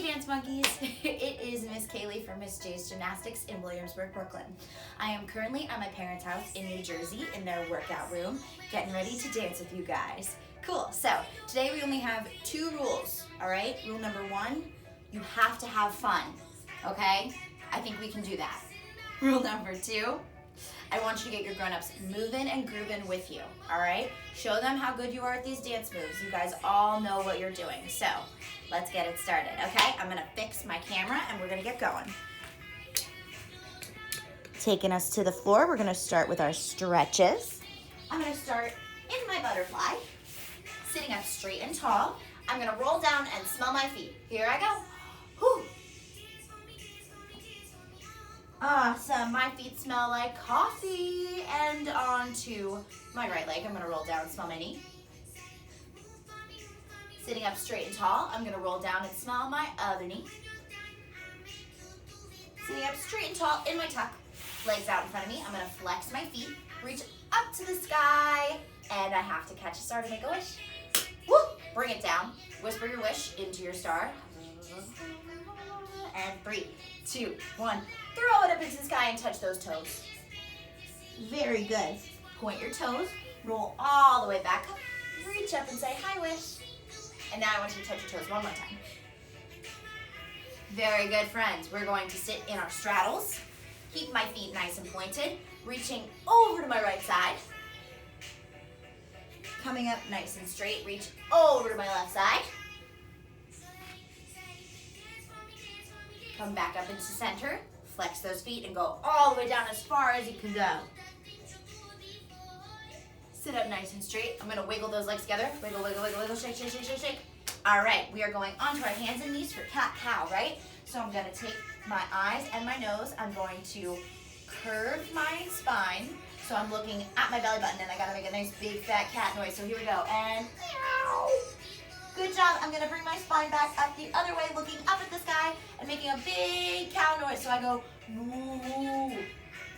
Dance Monkeys, it is Miss Caileigh from Ms. Gymnastics in Williamsburg, Brooklyn. I am currently at my parents' house in New Jersey in their workout room, getting ready to dance with you guys. Cool, so today we only have 2 rules, all right? Rule number 1, you have to have fun, okay? I think we can do that. Rule number 2, I want you to get your grown-ups moving and grooving with you, all right? Show them how good you are at these dance moves. You guys all know what you're doing, so let's get it started, okay? I'm gonna fix my camera and we're gonna get going. Taking us to the floor, we're gonna start with our stretches. I'm gonna start in my butterfly, sitting up straight and tall. I'm gonna roll down and smell my feet. Here I go. Whew. Awesome, my feet smell like coffee. And onto my right leg, I'm gonna roll down and smell my knee. Sitting up straight and tall, I'm gonna roll down and smell my other knee. Sitting up straight and tall in my tuck, legs out in front of me, I'm gonna flex my feet, reach up to the sky, and I have to catch a star to make a wish. Woo! Bring it down, whisper your wish into your star. And 3, 2, 1, throw it up into the sky and touch those toes. Very good. Point your toes, roll all the way back up, reach up and say, hi, wish. And now I want you to touch your toes one more time. Very good, friends. We're going to sit in our straddles. Keep my feet nice and pointed, reaching over to my right side. Coming up nice and straight, reach over to my left side. Come back up into center, flex those feet and go all the way down as far as you can go. Sit up nice and straight. I'm gonna wiggle those legs together. Wiggle, wiggle, wiggle, wiggle, shake, shake, shake, shake, shake. All right, we are going onto our hands and knees for cat-cow, right? So I'm gonna take my eyes and my nose. I'm going to curve my spine. So I'm looking at my belly button and I gotta make a nice big fat cat noise. So here we go, and meow. Good job. I'm gonna bring my spine back up the other way, looking up at the sky and making a big cow noise. So I go, moo.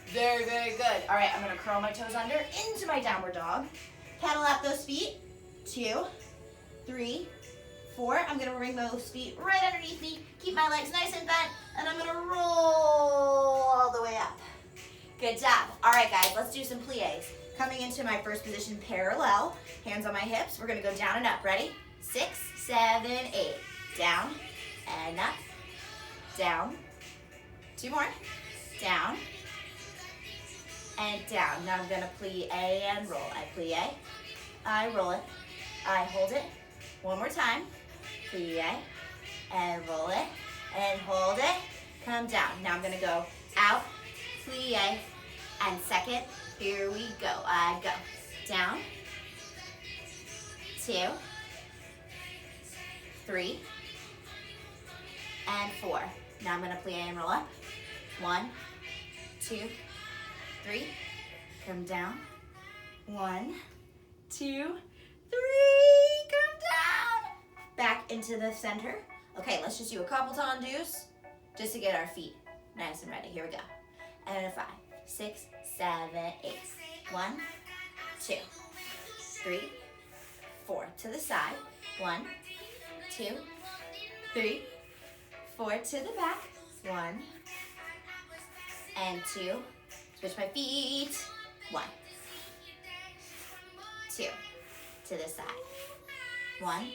Very, very good. All right, I'm gonna curl my toes under into my downward dog. Paddle out those feet. 2, 3, 4. I'm gonna bring those feet right underneath me. Keep my legs nice and bent, and I'm gonna roll all the way up. Good job. All right, guys, let's do some plies. Coming into my first position, parallel. Hands on my hips. We're gonna go down and up. Ready? 6, 7, 8. Down and up. Down. 2 more. Down. And down. Now I'm gonna plie and roll. I plie, I roll it, I hold it. One more time. Plie and roll it and hold it. Come down. Now I'm gonna go out, plie, and second. Here we go. I go down, 2, 3, and 4. Now I'm gonna plie and roll up. 1, 2, 3, come down. 1, 2, 3, come down. Back into the center. Okay, let's just do a couple tendus just to get our feet nice and ready. Here we go. And a 5, 6, 7, 8. 1, 2, 3, 4. To the side. 1, 2, 3, 4 to the back. 1 and 2. Switch my feet. 1, 2, to the side. 1,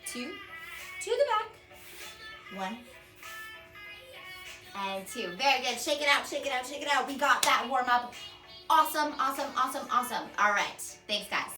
2, to the back. 1 and 2. Very good. Shake it out, shake it out, shake it out. We got that warm up. Awesome, awesome, awesome, awesome. All right. Thanks, guys.